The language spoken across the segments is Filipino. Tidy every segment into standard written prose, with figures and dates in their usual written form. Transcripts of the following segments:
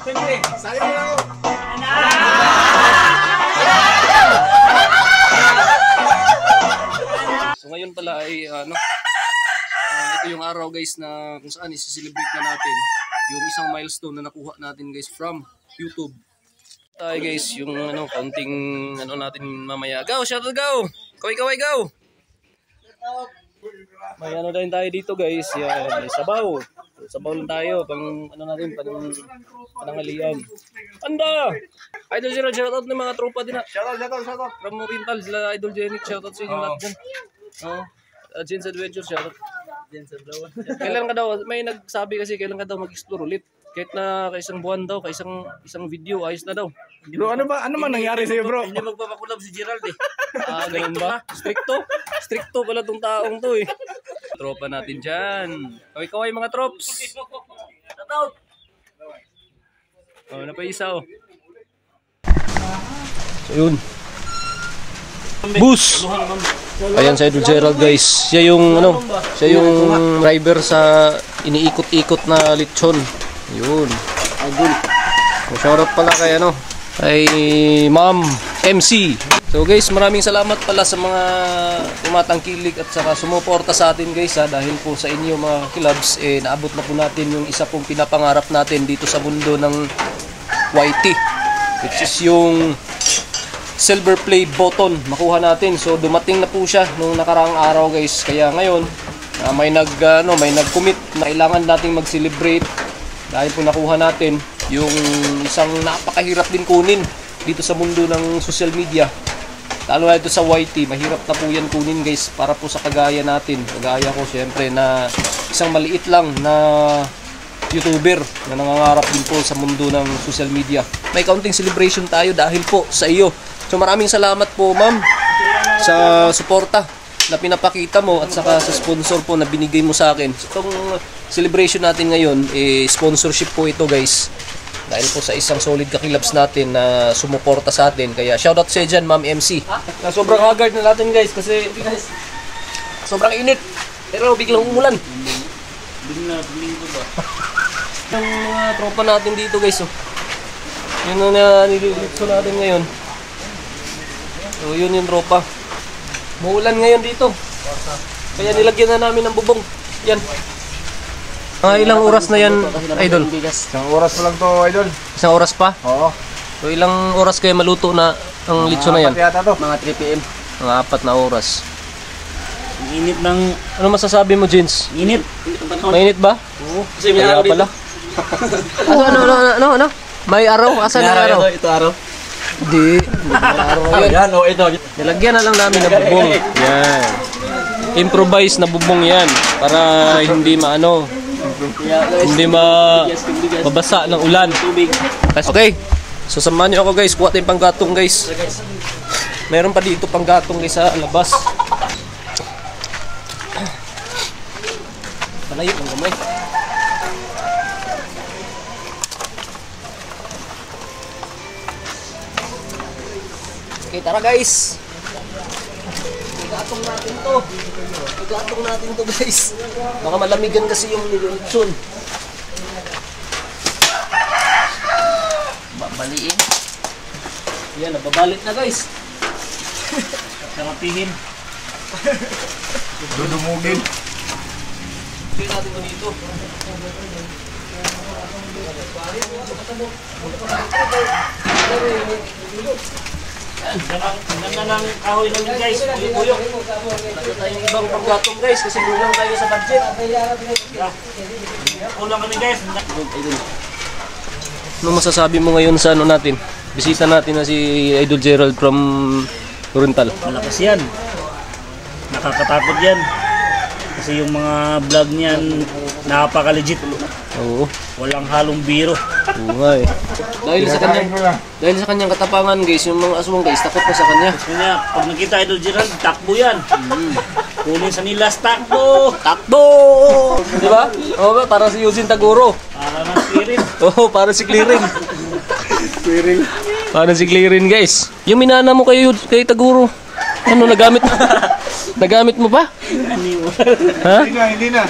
So ngayon pala ay ito yung araw guys na kung saan i-celebrate na natin yung isang milestone na nakuha natin guys from YouTube. Tayo guys yung counting natin mamaya. Go, shout out, go! Kaway, go! May din tayo dito guys. Yan, may sabaw. Sabaw lang tayo pang panangalian. Anda! Idol Zero, shout out ng mga tropa din na. Shout out. From Oriental, sila Idol Genic, shout out sa inyo lahat dyan. Jen's Adventure, shout out. Kailan ka daw, may nagsabi kasi kailan ka daw mag-explore ulit. Kahit na kaisang buwan daw, kaisang video, ayos na daw. Bro, ano man nangyari sa'yo bro? Hindi magpapakulab si Gerald eh. Ganun ba? Stricto pala tong taong to eh. Tropa natin dyan. Kaway mga trops. Shout out! Napaisa So yun. Bus! Ayan si Idol Gerald guys. Siya yung driver sa iniikot-ikot na lechon. Yun. Shoutout pala kay Ma'am MC. So guys, maraming salamat pala sa mga tumatangkilik at saka sumuporta sa atin guys dahil po sa inyo mga kilabs naabot na po natin yung isa pong pinapangarap natin dito sa mundo ng YT, which is yung silver play button makuha natin. So dumating na po siya nung nakaraang araw guys. Kaya ngayon may nag-commit na kailangan nating mag-celebrate dahil po nakuha natin yung isang napakahirap din kunin dito sa mundo ng social media. Lalo na ito sa YT, mahirap na po yan kunin guys para po sa kagaya natin. Kagaya ko syempre na isang maliit lang na YouTuber na nangangarap din po sa mundo ng social media. May kaunting celebration tayo dahil po sa iyo. So maraming salamat po ma'am sa suporta na pinapakita mo at saka sa sponsor po na binigay mo sa akin. So, itong celebration natin ngayon, sponsorship po ito guys. Dahil po sa isang solid kakilabs natin na sumuporta sa atin. Kaya shoutout sa dyan Ma'am MC. Na sobrang haggard na natin guys kasi sobrang init. Pero biglang umulan. Biglang ba? Yung mga tropa natin dito guys. Yun na nililitso natin ngayon. So yun yung tropa. Maulan ngayon dito. Kaya nilagyan na namin ng bubong. Yan. Ilang oras na yan, Idol? Isang oras pa lang to, Idol. Isang oras pa? Oo. So ilang oras kaya maluto na ang litso na yan? Mga 3 PM. Mga 4 na oras. Ang init ng... Ano masasabi mo, Jins? Init. Mainit ba? Oo. Kasi may araw pala. Ano? May araw? Asan ang araw? Ito araw. Hindi. Yan, ito. Nilagyan na lang namin ng bubong. Yan. Improvise na bubong yan. Para hindi mabasa ng ulan. Okay. So samahan nyo ako guys. Kuha tayong panggatong guys. Meron pa dito panggatong guys sa labas. Palayo ng gamay. Okay, tara guys. Igatong natin to guys. Baka malamigan kasi yung nililitson. Babaliin. Yan, nababalit na guys. Karapihin. Dudumugin. Tignan natin ito dito. Ganda ng kahoy namin guys. Puyok. Wala tayong ibang panggatong guys kasi kulang tayo sa budget. Kulang kami guys. Ano masasabi mo ngayon sa natin? Bisita natin na si Idol Gerald from Oriental. Malakas yan. Nakakatakot yan. Kasi yung mga vlog niyan napaka-legit. Oo. Walang halong biro. Oo nga eh. Dahil sa kanyang katapangan guys, yung mga aswang guys, takot pa sa kanya. Kanya, pag nakita Idol Gerald, takbo yan. Kunin sa nilas, takbo! Takbo! Di ba? Oo ba? Para si Eugene Taguro. Para na spirit. Oo, para si Clearing. Para si Clearing guys. Yung minana mo kay Taguro. Ano, nagamit mo pa? Ha? Hindi na.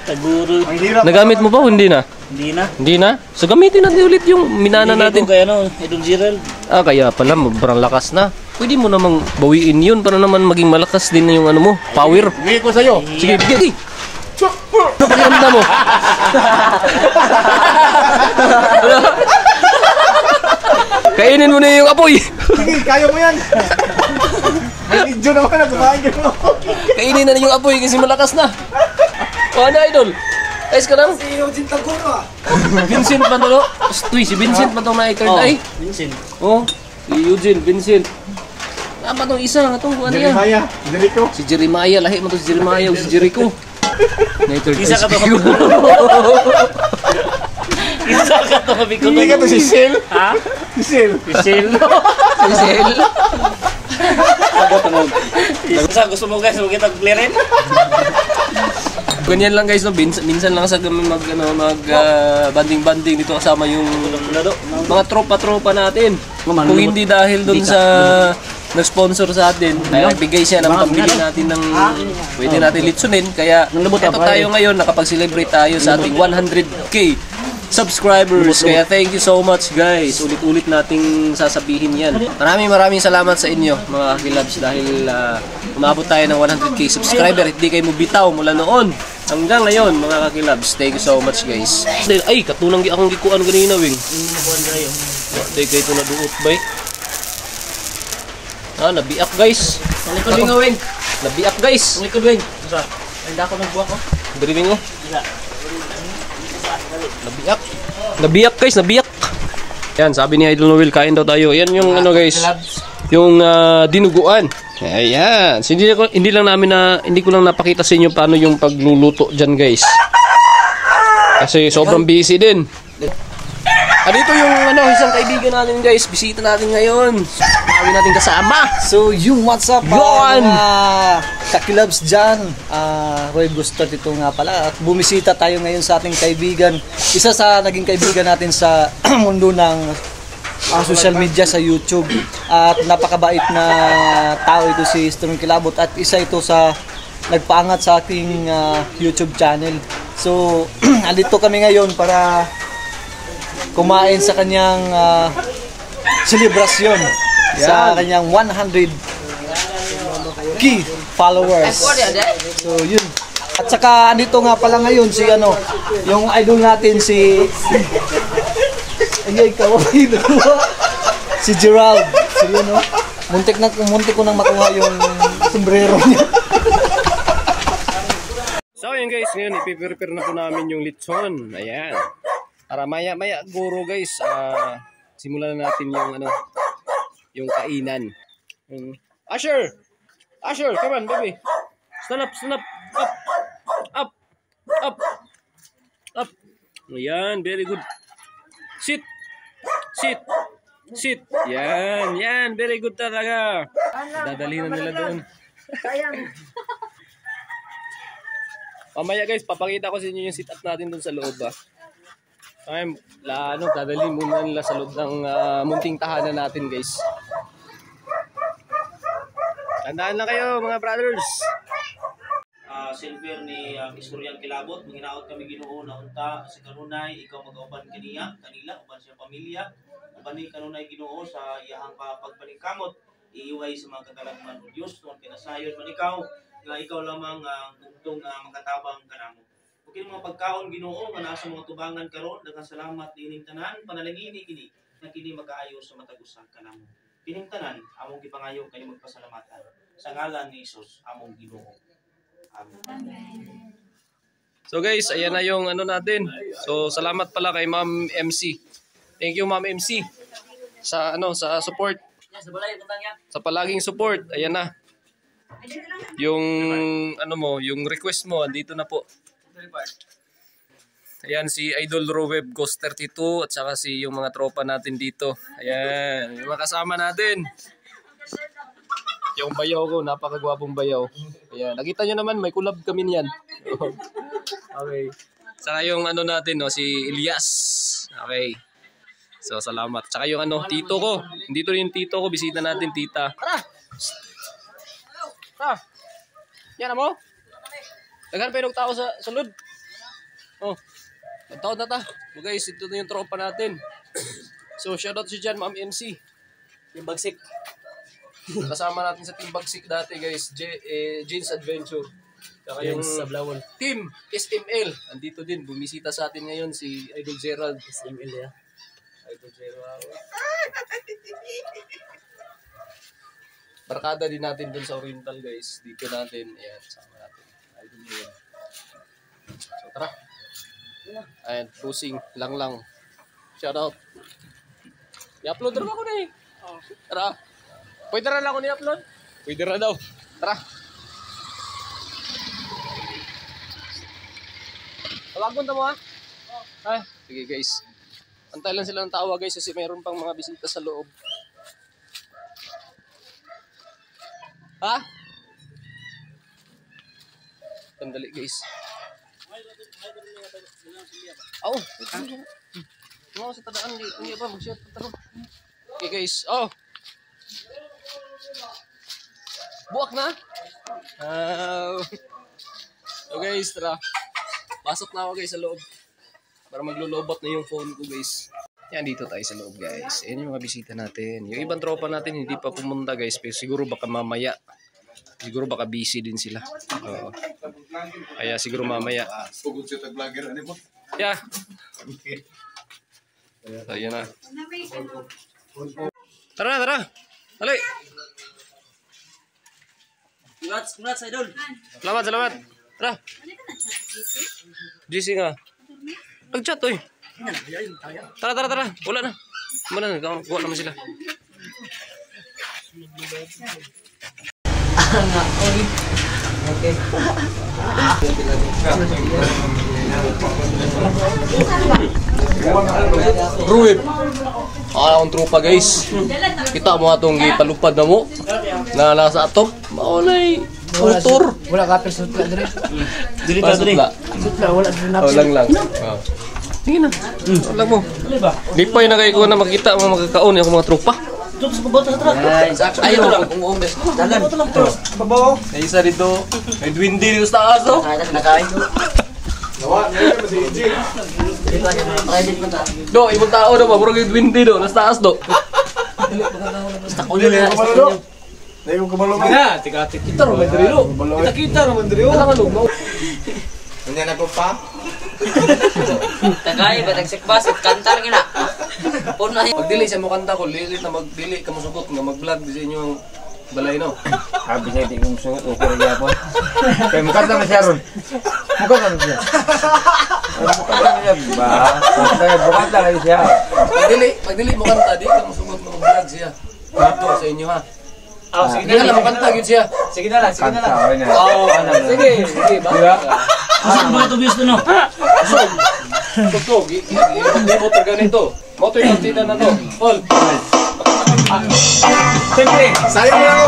Taguro. Nagamit mo pa o hindi na? Hindi na. Hindi na? So gamitin natin ulit yung minana natin. Kaya ano, Idol Gerald. Ah, kaya pala, sobrang lakas na. Pwede mo namang bawiin yun para naman maging malakas din na yung ano mo, power. Bigay ko sa'yo. Sige, bigay. Ano pakiramdam mo? Kainin mo na yung apoy. Sige, kaya mo yan. May video naman na kumain ka mo. Kainin na yung apoy kasi malakas na. O ano, Idol? Ayos ka lang? Si Eugene Taguro Vincent pa to. Uy, si Vincent pa to na i-card ay. Vincent. Oh, si Eugene, Vincent. Tama tong isa, itong ano yan? Jeremiah, Jericho. Si Jeremiah, lahi mo to si Jeremiah o si Jericho. Isa ka to. Isa ka to, Biko. Hindi ka to si Sil. Ha? Si Sil. Pisil. Si Sel. Isa, gusto mo guys, huwag kita clearin? Ganyan lang guys, no? Minsan lang sa kami banding-banding dito kasama yung mga tropa-tropa natin. Kung hindi dahil doon sa nag-sponsor sa atin, kaya bigay siya ng pambili natin ng pwede natin litsunin. Kaya ito tayo ngayon, nakapag-celebrate tayo sa ating 100k subscribers. Kaya thank you so much guys. Ulit-ulit nating sasabihin yan. Maraming salamat sa inyo mga kakilabs dahil umabot tayo ng 100k subscriber. Hindi kayo mubitaw mula noon hanggang ngayon mga kakilabs. Thank you so much guys. Ay, katunang akong gikuan ganina wing. Dahil kayo ito naduot ba eh. Ah, nabiak guys. Likod bingo, Wing. Nabiak guys. Likod, Wing. Isa. Hindi ako nagbuwak ko. Driving mo. Isa. Nabiyak. Nabiyak guys, nabiyak. Yan, sabi ni Idol Noel, kain daw tayo. Yan yung ano guys, yung dinuguan. Ayan. So, hindi ko lang napakita sa inyo paano yung pagluluto diyan guys. Kasi sobrang busy din. Dito yung isang kaibigan natin guys, bisita natin ngayon. Marami natin kasama. So yung what's up Yon! mga kakilabs dyan, Roy Gusto dito nga pala at bumisita tayo ngayon sa ating kaibigan, isa sa naging kaibigan natin sa mundo ng social media sa YouTube at napakabait na tao ito si Storm Kilabot at isa ito sa nagpaangat sa ating YouTube channel. So andito kami ngayon para kumain sa kanyang selebrasyon sa kanyang 100k followers. So yun. At saka andito nga pala ngayon si yung idol natin si si Gerald. So yun muntik ko nang makuha yung sombrero niya. So yun guys, ngayon ipiprepare na po namin yung lechon. Ayan. Para maya guro guys, simulan na natin yung kainan. Usher, come on baby. Stand up, up. Ayan, very good. Sit. Yan, very good talaga. Dadalhin na nila doon. Mamaya guys, papakita ko sa inyo yung sit up natin doon sa loob dadalhin muna nila sa loob ng munting tahanan natin guys. Tandaan lang kayo mga brothers. Silver ni Istoryan Kilabot, manginaot kami Ginoo na unta sa kanunay ikaw mag-auban kanila uban siya pamilya, uban ni kanunay Ginoo sa iyahang pagpaningkamot, iiway sa mga katalagman o Dios tungod kinasayon man ikaw nga ikaw lamang untong makatabang kanamo. Kung mga pagkaon Ginoo nga nasa mga tubangan karon, daghang salamat dining tanan, panalangini kini na kini mag-aayo sa matag usa kanamo. Kining tanan among gipangayo kay magpasalamatan sa ngalan ni Hesus among Ginoo. Amen. So guys, ayan na yung natin. So salamat pala kay Ma'am MC. Thank you Ma'am MC sa support. Sa palaging support. Ayan na. Yung yung request mo andito na po. Ayan si Idol Roweb Ghost 32 at saka yung mga tropa natin dito. Ayan, yung mga kasama natin. Yung bayaw ko, napakagwapong bayaw. Ayan, nakita nyo naman may collab kami niyan. Okay. Saka yung natin si Elias. Okay. So salamat. Saka yung tito ko. Dito yung tito ko, bisita natin tita. Yan mo. Daghan pa yung tao sa sulod. Oh. Taon na ta. So guys, ito na yung tropa natin. So shoutout si Jan, Ma'am MC. Yung bagsik. Kasama natin sa Team Bagsik dati guys, Jeans Adventure. Saka yung Sablawon. Team SML. Andito din, bumisita sa atin ngayon si Idol Gerald. SML ya. Idol Gerald. Barkada din natin dun sa Oriental guys. Dito natin, ayan, sama natin. Idol Gerald. So tara. Ayan, pusing, lang. Shoutout. I-upload rin ako na eh. Tara. Pwede rin ako ni-upload? Pwede rin daw. Tara. Tawagon na mo ha? Ha? Sige guys. Antay lang sila ng tawa guys kasi mayroon pang mga bisita sa loob. Ha? Sandali guys. Oh, ano sa tadaan hindi ba mag-shot taro. Okay guys. Oh. Buwak na. So guys, tara. Pasok na ako guys sa loob. Para maglulobot na yung phone ko guys. Yan, dito tayo sa loob guys. Yan yung mga bisita natin. Yung ibang tropa natin hindi pa pumunta guys. Pero siguro baka mamaya. Siguro baka busy din sila. Oo. Kaya siguro mamaya. Pugod siya tag-vlogger. Ano po? Yeah. So, yan na. Tara. Dali. Congrats, idol. Salamat. Tara. GC nga. Nag-chat oy. Tara. Wala na. Kuha naman sila. Okay. Ruip. Akong tropa guys. Kita mo atong gipalupad na mo. Na nasa atop. Maulay. Motor. Wala ka pero sutla dire. Dili ka dili. Sutla wala din na. Lang. Oh. Sige na. Wala mo. Di pa yun na kayo ko na makita mga magkakaon yung mga tropa. Ayaw lang kung umbes. Dalan. Babaw. May isa dito. May dwindi dito sa taas oh. Nakain. Nawa, ngayon si EJ. Do, ibang tao do, maburo yung dwindi do. Nasa taas do. Dahil yung kabalo Nga, tika-tik kita naman diri do. Kita naman diri do. Alang alog mo. Kanya na ko pa. Tagay ba nagsikbas kanta lang ina. Puno Pagdili siya mo kanta ko, lilit na magdili ka musugot nga mag-vlog di sa inyong balay no. Sabi siya, di kong sungot. Okay na yapon. Kaya mukanta na siya ron. Mukanta na siya. Mukanta na siya. Ba? Kaya mukanta na siya. Pagdili mo kanta, di ka musugot nga mag-vlog siya. Dito sa inyo ha. Sige na lang, makanta yun siya. Sige na lang. Kanta, okay na. Sige, ba? Saan ba ito gusto no? Tugtog, hindi mo taga nito. Moto yung partida na to. All. Siyempre, sayang mo ako.